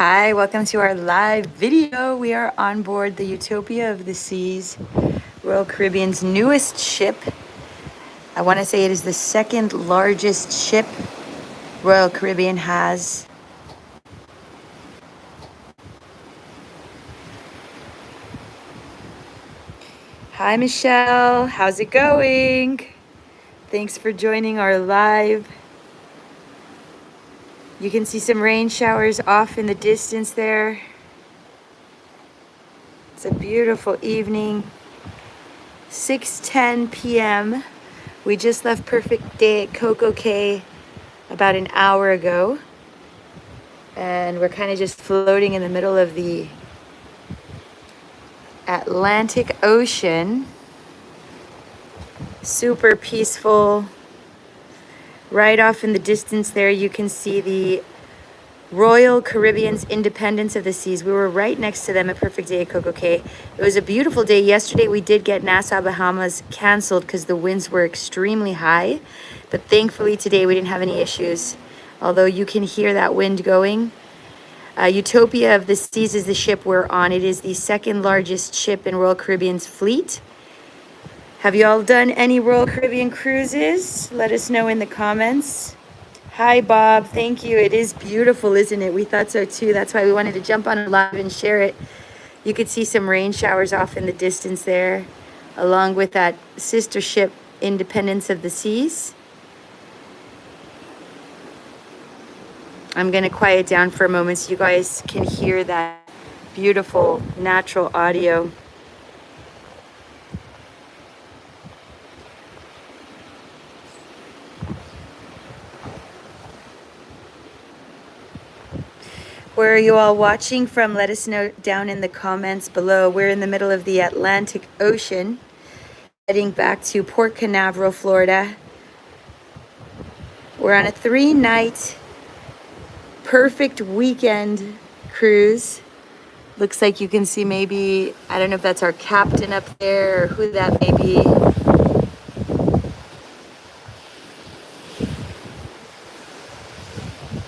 Hi, welcome to our live video. We are on board the Utopia of the Seas, Royal Caribbean's newest ship. I want to say it is the second largest ship Royal Caribbean has. Hi, Michelle. How's it going? Thanks for joining our live. You can see some rain showers off in the distance there. It's a beautiful evening. 6:10 p.m. We just left Perfect Day at CocoCay about an hour ago. And we're kind of just floating in the middle of the Atlantic Ocean. Super peaceful. Right off in the distance there, you can see the Royal Caribbean's Independence of the Seas. We were right next to them at Perfect Day at CocoCay. It was a beautiful day. Yesterday, we did get Nassau, Bahamas canceled because the winds were extremely high. But thankfully, today, we didn't have any issues. Although you can hear that wind going. Utopia of the Seas is the ship we're on. It is the second largest ship in Royal Caribbean's fleet. Have you all done any Royal Caribbean cruises? Let us know in the comments. Hi, Bob. Thank you. It is beautiful, isn't it? We thought so too. That's why we wanted to jump on it live and share it. You could see some rain showers off in the distance there, along with that sister ship, Independence of the Seas. I'm going to quiet down for a moment so you guys can hear that beautiful natural audio. Where are you all watching from? Let us know down in the comments below. We're in the middle of the Atlantic Ocean, heading back to Port Canaveral, Florida. We're on a 3-night perfect weekend cruise. Looks like you can see maybe, I don't know if that's our captain up there or who that may be.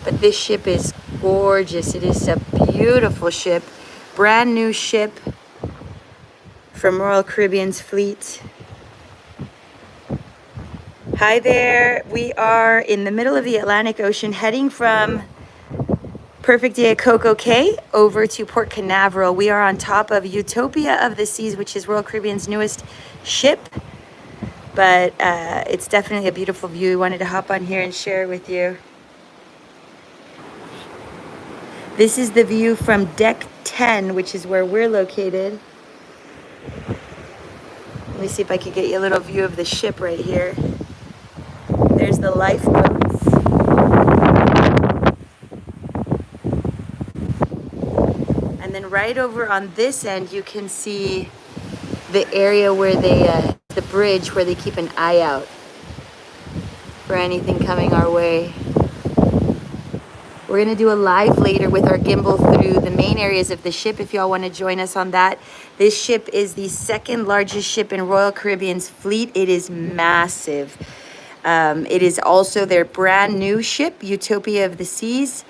But this ship is gorgeous. It is a beautiful ship, brand new ship from Royal Caribbean's fleet. Hi there. We are in the middle of the Atlantic Ocean, heading from Perfect Day at CocoCay over to Port Canaveral. We are on top of Utopia of the Seas, which is Royal Caribbean's newest ship. But it's definitely a beautiful view. We wanted to hop on here and share it with you. This is the view from deck 10, which is where we're located. Let me see if I could get you a little view of the ship right here. There's the lifeboats. And then right over on this end, you can see the area where they, the bridge where they keep an eye out for anything coming our way. We're going to do a live later with our gimbal through the main areas of the ship if y'all want to join us on that. This ship is the second largest ship in Royal Caribbean's fleet. It is massive. It is also their brand new ship, Utopia of the Seas.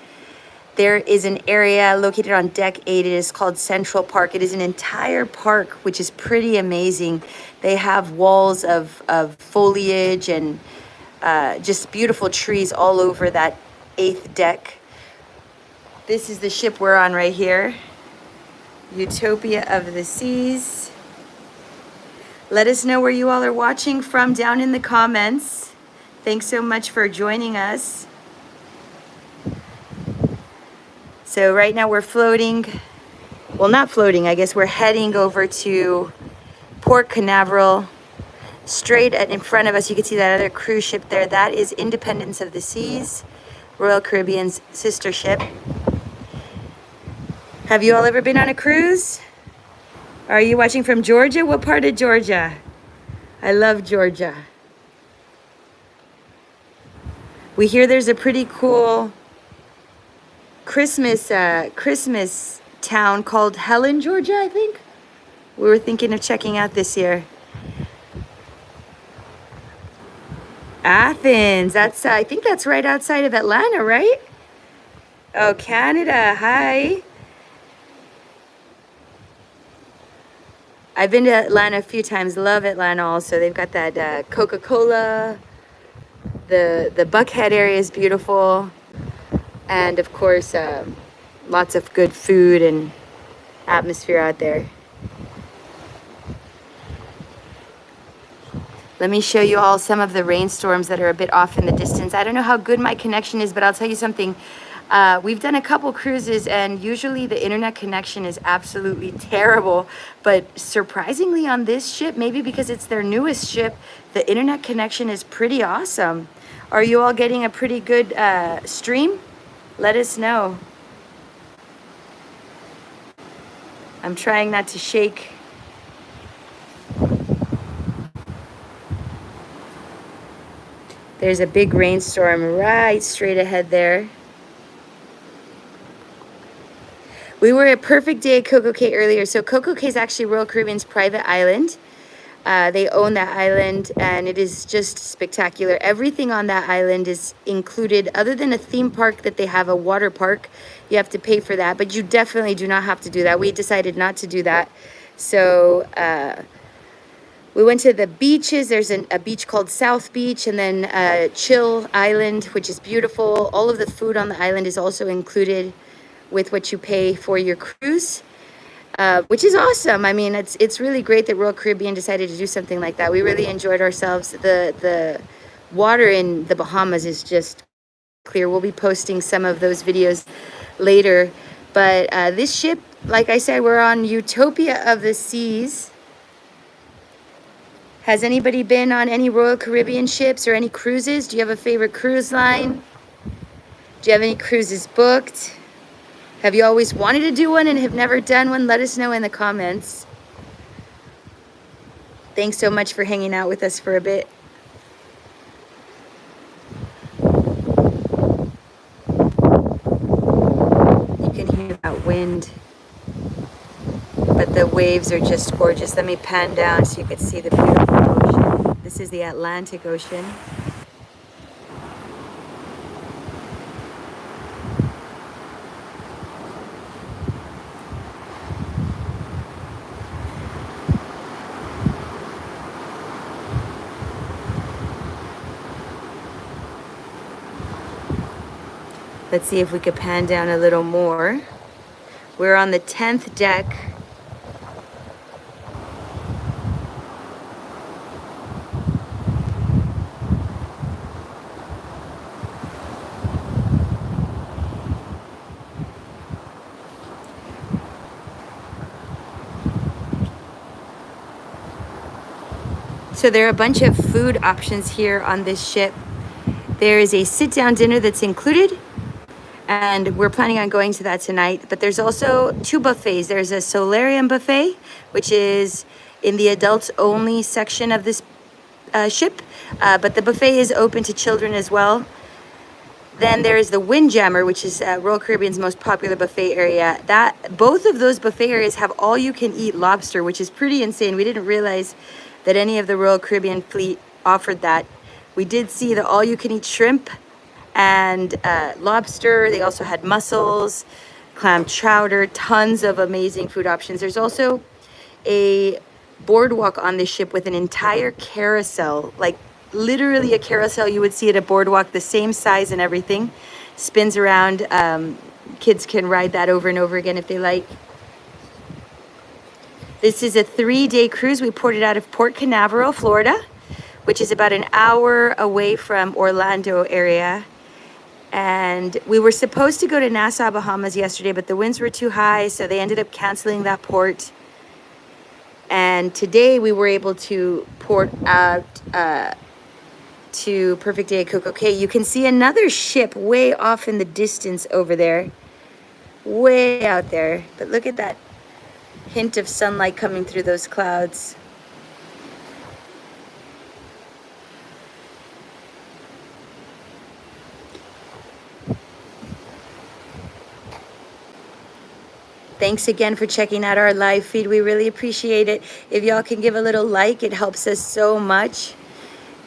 There is an area located on deck 8. It is called Central Park. It is an entire park, which is pretty amazing. They have walls of foliage and just beautiful trees all over that 8th deck. This is the ship we're on right here, Utopia of the Seas. Let us know where you all are watching from down in the comments. Thanks so much for joining us. So right now we're floating, well, not floating, I guess we're heading over to Port Canaveral. Straight in front of us, you can see that other cruise ship there. That is Independence of the Seas, Royal Caribbean's sister ship. Have you all ever been on a cruise? Are you watching from Georgia? What part of Georgia? I love Georgia. We hear there's a pretty cool Christmas town called Helen, Georgia, I think. We were thinking of checking out this year. Athens, I think that's right outside of Atlanta, right? Oh, Canada, hi. I've been to Atlanta a few times. Love Atlanta also. They've got that Coca-Cola. The Buckhead area is beautiful. And of course, lots of good food and atmosphere out there. Let me show you all some of the rainstorms that are a bit off in the distance. I don't know how good my connection is, but I'll tell you something. We've done a couple cruises and usually the internet connection is absolutely terrible. But surprisingly on this ship, maybe because it's their newest ship, the internet connection is pretty awesome. Are you all getting a pretty good stream? Let us know. I'm trying not to shake. There's a big rainstorm right straight ahead there. We were at Perfect Day at CocoCay earlier. So CocoCay is actually Royal Caribbean's private island. They own that island and it is just spectacular. Everything on that island is included other than a theme park that they have, a water park. You have to pay for that, but you definitely do not have to do that. We decided not to do that. So we went to the beaches. There's a beach called South Beach and then Chill Island, which is beautiful. All of the food on the island is also included with what you pay for your cruise. Which is awesome. I mean, it's really great that Royal Caribbean decided to do something like that. We really enjoyed ourselves. The water in the Bahamas is just clear. We'll be posting some of those videos later. But this ship, like I said, we're on Utopia of the Seas. Has anybody been on any Royal Caribbean ships or any cruises? Do you have a favorite cruise line? Do you have any cruises booked? Have you always wanted to do one and have never done one? Let us know in the comments. Thanks so much for hanging out with us for a bit. You can hear that wind, but the waves are just gorgeous. Let me pan down so you can see the beautiful ocean. This is the Atlantic Ocean. Let's see if we could pan down a little more. We're on the 10th deck. So there are a bunch of food options here on this ship. There is a sit-down dinner that's included, and we're planning on going to that tonight. But there's also two buffets. There's a solarium buffet, which is in the adults-only section of this ship, but the buffet is open to children as well. Then there is the Windjammer, which is Royal Caribbean's most popular buffet area. Both of those buffet areas have all-you-can-eat lobster, which is pretty insane. We didn't realize that any of the Royal Caribbean fleet offered that. We did see the all-you-can-eat shrimp and lobster. They also had mussels, clam chowder, tons of amazing food options. There's also a boardwalk on this ship with an entire carousel, like literally a carousel you would see at a boardwalk, the same size and everything. Spins around. Kids can ride that over and over again if they like. This is a 3-day cruise. We ported out of Port Canaveral, Florida, which is about an hour away from Orlando area. And we were supposed to go to Nassau, Bahamas yesterday, but the winds were too high, so they ended up canceling that port. And today we were able to port out to Perfect Day at CocoCay. You can see another ship way off in the distance over there, way out there. But look at that hint of sunlight coming through those clouds. Thanks again for checking out our live feed. We really appreciate it. If y'all can give a little like, it helps us so much.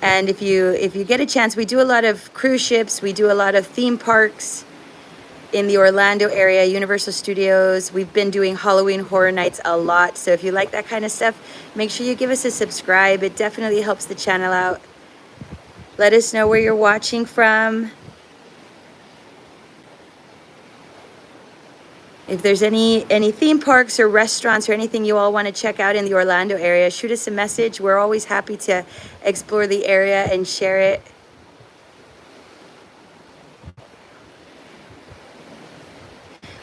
And if you get a chance, we do a lot of cruise ships, we do a lot of theme parks. in the Orlando area, Universal Studios. We've been doing Halloween Horror Nights a lot. So if you like that kind of stuff, make sure you give us a subscribe. It definitely helps the channel out. Let us know where you're watching from. If there's any theme parks or restaurants or anything you all want to check out in the Orlando area, shoot us a message. We're always happy to explore the area and share it.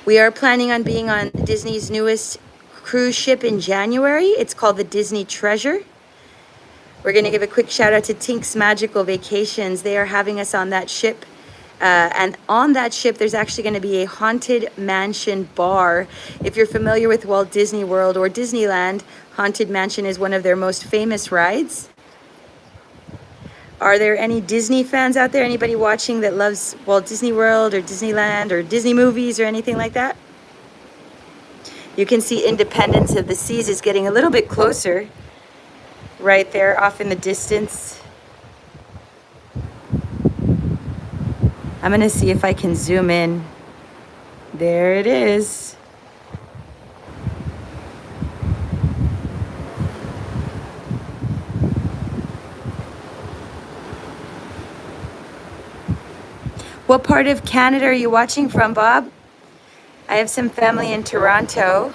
We are planning on being on Disney's newest cruise ship in January. It's called the Disney Treasure. We're going to give a quick shout out to Tink's Magical Vacations. They are having us on that ship. And on that ship, there's actually going to be a haunted mansion bar. If you're familiar with Walt Disney World or Disneyland, Haunted Mansion is one of their most famous rides. Are there any Disney fans out there? Anybody watching that loves Walt Disney World or Disneyland or Disney movies or anything like that? You can see Independence of the Seas is getting a little bit closer right there off in the distance. I'm going to see if I can zoom in. There it is. What part of Canada are you watching from, Bob? I have some family in Toronto.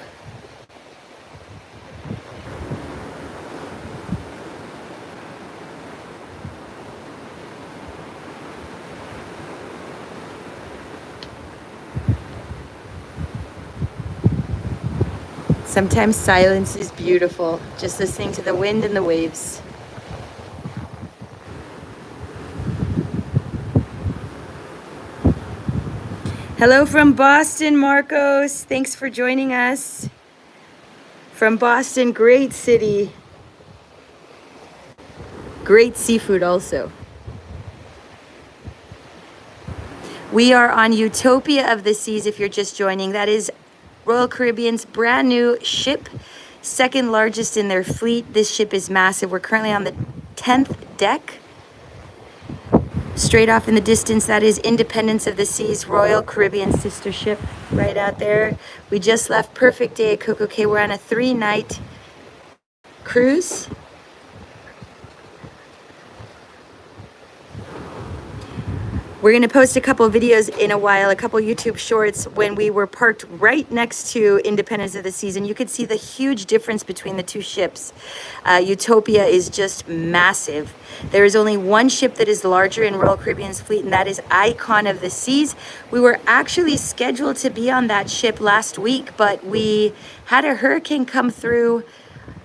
Sometimes silence is beautiful, just listening to the wind and the waves. Hello from Boston, Marcos. Thanks for joining us. From Boston, great city. Great seafood also. We are on Utopia of the Seas if you're just joining. That is Royal Caribbean's brand new ship, second largest in their fleet. This ship is massive. We're currently on the 10th deck. Straight off in the distance, that is Independence of the Seas, Royal Caribbean sister ship right out there. We just left Perfect Day at CocoCay. We're on a 3-night cruise. We're going to post a couple of videos in a while, a couple YouTube shorts when we were parked right next to Independence of the Seas. And you could see the huge difference between the two ships. Utopia is just massive. There is only one ship that is larger in Royal Caribbean's fleet, and that is Icon of the Seas. We were actually scheduled to be on that ship last week, but we had a hurricane come through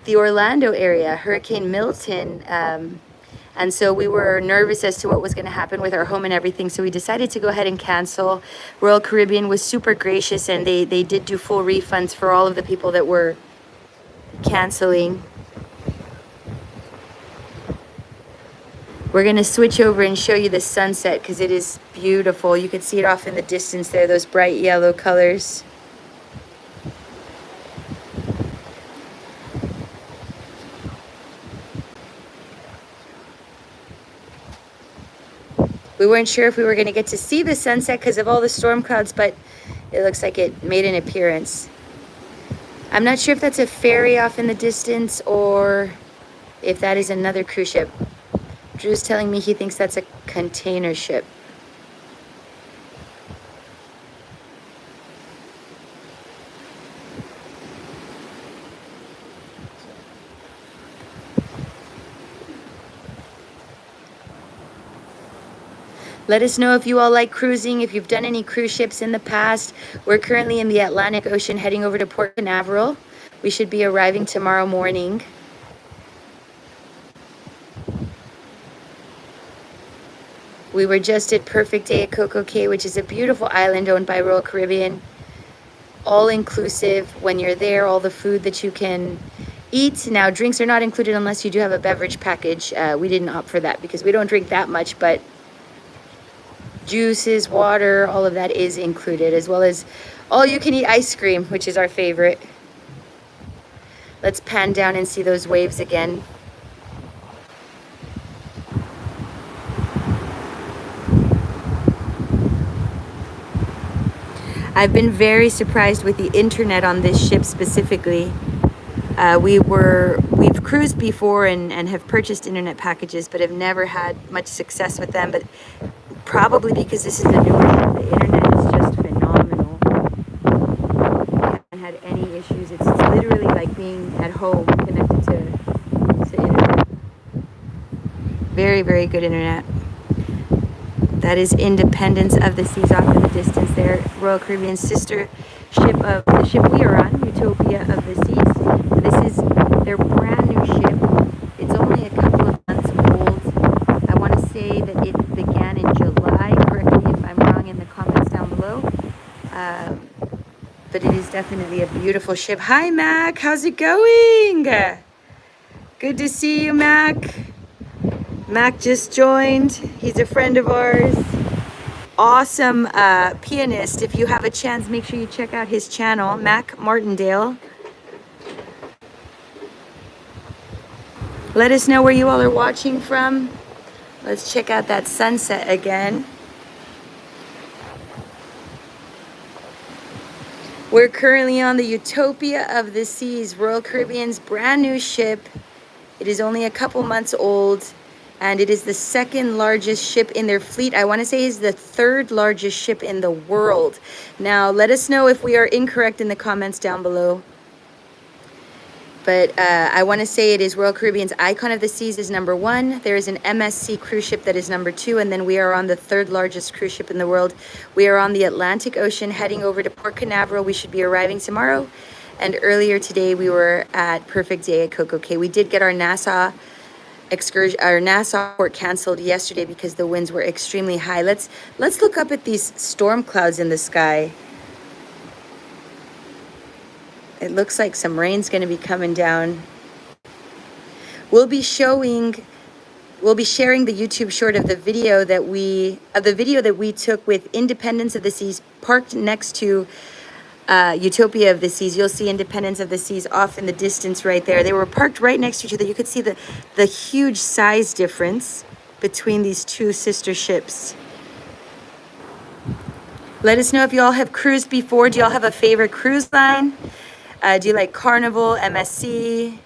the Orlando area, Hurricane Milton. And so we were nervous as to what was going to happen with our home and everything. So we decided to go ahead and cancel. Royal Caribbean was super gracious, and they did do full refunds for all of the people that were canceling. We're going to switch over and show you the sunset because it is beautiful. You can see it off in the distance there, those bright yellow colors. We weren't sure if we were going to get to see the sunset because of all the storm clouds, but it looks like it made an appearance. I'm not sure if that's a ferry off in the distance or if that is another cruise ship. Drew's telling me he thinks that's a container ship. Let us know if you all like cruising, if you've done any cruise ships in the past. We're currently in the Atlantic Ocean heading over to Port Canaveral. We should be arriving tomorrow morning. We were just at Perfect Day at CocoCay, which is a beautiful island owned by Royal Caribbean. All inclusive when you're there, all the food that you can eat. Now, drinks are not included unless you do have a beverage package. We didn't opt for that because we don't drink that much, but juices, water, all of that is included, as well as all you can eat ice cream, which is our favorite. Let's pan down and see those waves again. I've been very surprised with the internet on this ship specifically. We've cruised before and have purchased internet packages, but have never had much success with them. But probably because this is a newer ship, the internet is just phenomenal. I haven't had any issues. It's literally like being at home connected to internet. Very, very good internet. That is Independence of the Seas off in the distance there. Royal Caribbean's sister ship of the ship we are on, Utopia of the Seas. This is their brand new ship. It's only a couple of months old. I want to say that it began in July. Correct me if I'm wrong in the comments down below. But it is definitely a beautiful ship. Hi, Mac. How's it going? Good to see you, Mac. Mac just joined. He's a friend of ours. Awesome pianist. If you have a chance, make sure you check out his channel, Mac Martindale. Let us know where you all are watching from. Let's check out that sunset again. We're currently on the Utopia of the Seas, Royal Caribbean's brand new ship. It is only a couple months old, and it is the second largest ship in their fleet. I want to say it's the third largest ship in the world. Now, let us know if we are incorrect in the comments down below. But I want to say it is Royal Caribbean's Icon of the Seas is #1. There is an MSC cruise ship that is #2. And then we are on the third largest cruise ship in the world. We are on the Atlantic Ocean heading over to Port Canaveral. We should be arriving tomorrow. And earlier today, we were at Perfect Day at CocoCay. We did get our Nassau excursion, our Nassau port canceled yesterday because the winds were extremely high. Let's look up at these storm clouds in the sky. It looks like some rain's going to be coming down. We'll be sharing the YouTube short of the video that we took with Independence of the Seas parked next to Utopia of the Seas. You'll see Independence of the Seas off in the distance right there. They were parked right next to each other. You could see the huge size difference between these two sister ships. Let us know if you all have cruised before. Do you all have a favorite cruise line? Do you like Carnival, MSC?